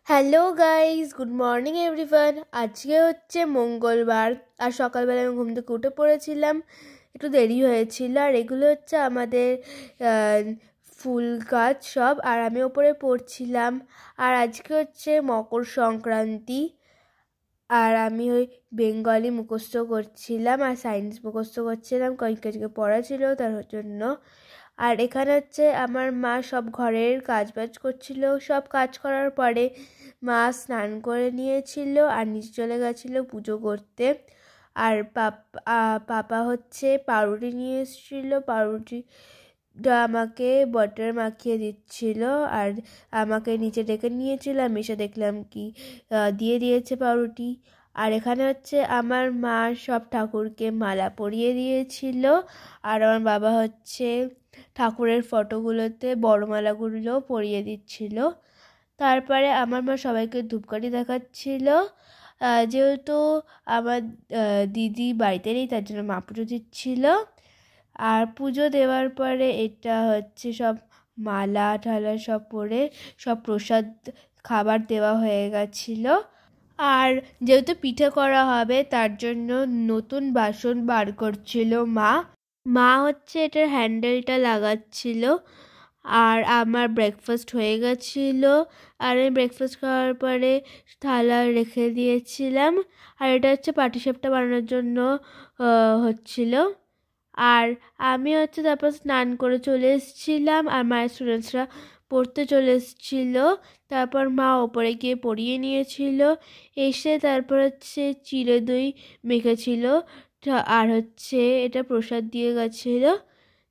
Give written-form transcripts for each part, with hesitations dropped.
Hello guys, good morning everyone. আজকে হচ্ছে মঙ্গলবার আর সকালবেলা আমি ঘুম থেকে উঠে পড়েছিলাম, একটু দেরি হয়েছিল। আর এগুলো হচ্ছে আমাদের ফুল গাছ সব, আর আমি ওপরে পড়ছিলাম। আর আজকে হচ্ছে মকর সংক্রান্তি, আর আমি ওই বেঙ্গলি মুখস্থ করছিলাম আর সায়েন্স মুখস্থ করছিলাম, কয়েক আজকে পড়া ছিল তার জন্য। আর এখানে হচ্ছে আমার মা সব ঘরের কাজবাজ করছিল। সব কাজ করার পরে মা স্নান করে নিয়েছিল আর নিচে চলে গেছিল পুজো করতে। আর পাপা হচ্ছে পাউরুটি নিয়ে এসেছিলো, পাউরুটিটা আমাকে বাটার মাখিয়ে দিচ্ছিল আর আমাকে নিচে ডেকে নিয়েছিল। আমি এসে দেখলাম কি দিয়ে দিয়েছে পাউরুটি। আর এখানে হচ্ছে আমার মা সব ঠাকুরকে মালা পরিয়ে দিয়েছিল, আর আমার বাবা হচ্ছে ঠাকুরের ফটোগুলোতে বড়মালাগুলো পরিয়ে দিচ্ছিল। তারপরে আমার মা সবাইকে ধূপকাঠি দেখাচ্ছিল। যেহেতু আমার দিদি বাড়িতে নেই, তার জন্য মা পুজো দিচ্ছিল। আর পুজো দেওয়ার পরে এটা হচ্ছে সব মালা ঠালা সব পরে সব প্রসাদ খাবার দেওয়া হয়ে গেছিলো। আর যেহেতু পিঠে করা হবে তার জন্য নতুন বাসন বার করছিল মা হচ্ছে এটার হ্যান্ডেলটা লাগাচ্ছিল। আর আমার ব্রেকফাস্ট হয়ে গেছিল, আর আমি ব্রেকফাস্ট খাওয়ার পরে থালা রেখে দিয়েছিলাম। আর এটা হচ্ছে পাটিসাপটা বানানোর জন্য হচ্ছিল। আর আমি হচ্ছে তারপর স্নান করে চলে এসেছিলাম, আর মায়ের স্টুডেন্টসরা পড়তে চলে এসেছিল। তারপর মা ওপরে গিয়ে পড়িয়ে নিয়েছিল, এসে তারপর হচ্ছে চিড়ে দই মেখেছিল আর হচ্ছে এটা প্রসাদ দিয়ে গেছিল।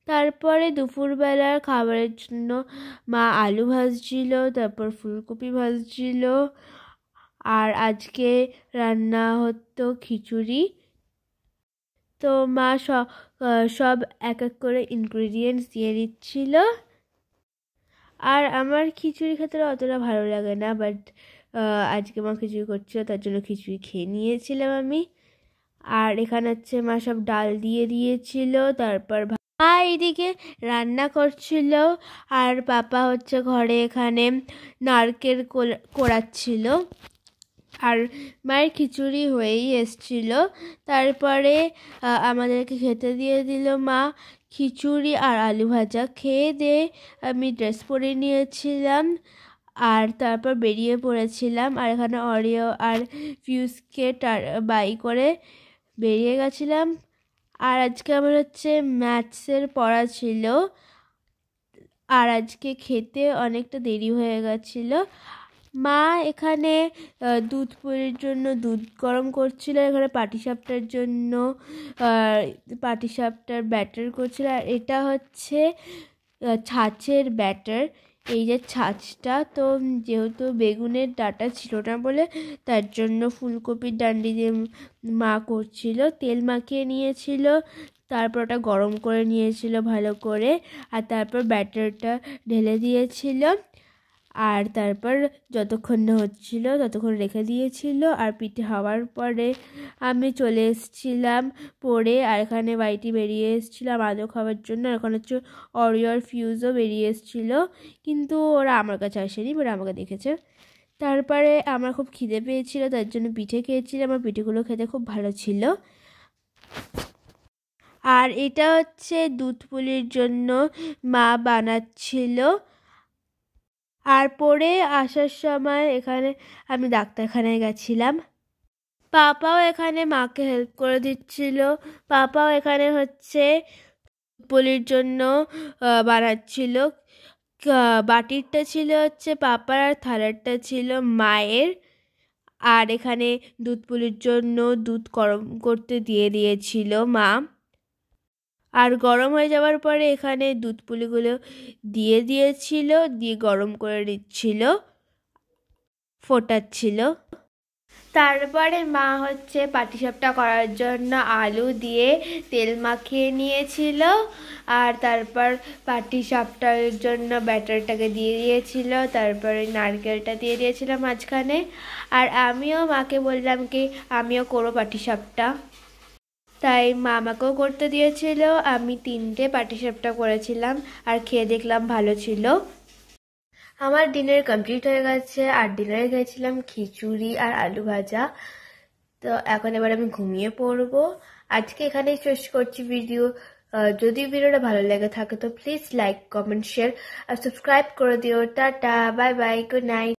তারপরে দুপুরবেলার খাবারের জন্য মা আলু ভাজছিল, তারপর ফুলকপি ভাজছিল। আর আজকে রান্না হতো খিচুড়ি। তো মা সব এক এক করে ইনগ্রিডিয়েন্টস দিয়ে দিচ্ছিল। আর আমার খিচুড়ি খেতে অতটা ভালো লাগে না, বাট আজকে মা খিচুড়ি করছিল তার জন্য খিচুড়ি খেয়ে নিয়েছিলাম আমি। আর এখানে হচ্ছে মা সব ডাল দিয়ে দিয়েছিল। তারপর মা এইদিকে রান্না করছিল, আর পাপা হচ্ছে ঘরে এখানে নারকেল কোড়াচ্ছিল। আর মায়ের খিচুড়ি হয়েই এসছিল। তারপরে আমাদেরকে খেতে দিয়ে দিল মা খিচুড়ি আর আলু ভাজা। খেয়ে দিয়ে আমি ড্রেস পরে নিয়েছিলাম আর তারপর বেরিয়ে পড়েছিলাম। আর এখানে অরিও আর ফিউজকে বাই করে বেরিয়ে গেছিলাম। আর আজকে আমার হচ্ছে ম্যাথসের পড়া ছিল, আর আজকে খেতে অনেকটা দেরি হয়ে গেছিলো। মা এখানে দুধ পুলির জন্য দুধ গরম করছিল, এখানে পাটিসাপটার জন্য পাটিসাপটার ব্যাটার করছিল। আর এটা হচ্ছে ছাঁচের ব্যাটার। এই যে ছাঁচটা, তো যেহেতু বেগুনের ডাঁটা ছিল না বলে তার জন্য ফুলকপির ডান্ডি দিয়ে মা করছিল। তেল মাখিয়ে নিয়েছিল, তারপর ওটা গরম করে নিয়েছিল ভালো করে, আর তারপর ব্যাটারটা ঢেলে দিয়েছিল। আর তারপর যতক্ষণ না হচ্ছিল ততক্ষণ রেখে দিয়েছিল। আর পিঠে হওয়ার পরে আমি চলে এসেছিলাম পড়ে, আর এখানে বাইটি বেরিয়ে এসেছিলাম আদৌ খাওয়ার জন্য। এখন হচ্ছে অরিও আর ফিউজও বেরিয়ে এসেছিলো, কিন্তু ওরা আমার কাছে আসেনি, ওরা আমাকে দেখেছে। তারপরে আমার খুব খিদে পেয়েছিল, তার জন্য পিঠে খেয়েছিলাম। আমার পিঠেগুলো খেতে খুব ভালো ছিল। আর এটা হচ্ছে দুধ পুলির জন্য মা বানাচ্ছিল। আর পরে আসার সময় এখানে আমি ডাক্তারখানায় গেছিলাম। পাপাও এখানে মাকে হেল্প করে দিচ্ছিল। পাপাও এখানে হচ্ছে পুলির জন্য বানাচ্ছিল। বাটিরটা ছিল হচ্ছে পাপার, আর থালারটা ছিল মায়ের। আর এখানে দুধ পুলির জন্য দুধ গরম করতে দিয়ে দিয়েছিল মা। আর গরম হয়ে যাওয়ার পরে এখানে দুধ পুলিগুলো দিয়ে দিয়েছিল, দিয়ে গরম করে নিচ্ছিল, ফোটাচ্ছিল। তারপরে মা হচ্ছে পাটিসাপটা করার জন্য আলু দিয়ে তেল মাখিয়ে নিয়েছিল, আর তারপর পাটিসাপটার জন্য ব্যাটারটাকে দিয়ে দিয়েছিল, তারপরে নারকেলটা দিয়ে দিয়েছিল মাঝখানে। আর আমিও মাকে বললাম কি আমিও করো পাটিসাপটা, তাই মা আমাকেও করতে দিয়েছিল। আমি 3টে পাটিসাপটা করেছিলাম আর খেয়ে দেখলাম ভালো ছিল। আমার ডিনার কমপ্লিট হয়ে গেছে, আর ডিনারে খেয়েছিলাম খিচুড়ি আর আলু ভাজা। তো এখন এবার আমি ঘুমিয়ে পড়বো। আজকে এখানেই শেষ করছি ভিডিও। যদি ভিডিওটা ভালো লেগে থাকে তো প্লিজ লাইক, কমেন্ট, শেয়ার আর সাবস্ক্রাইব করে দিও। Tata, bye bye, good night.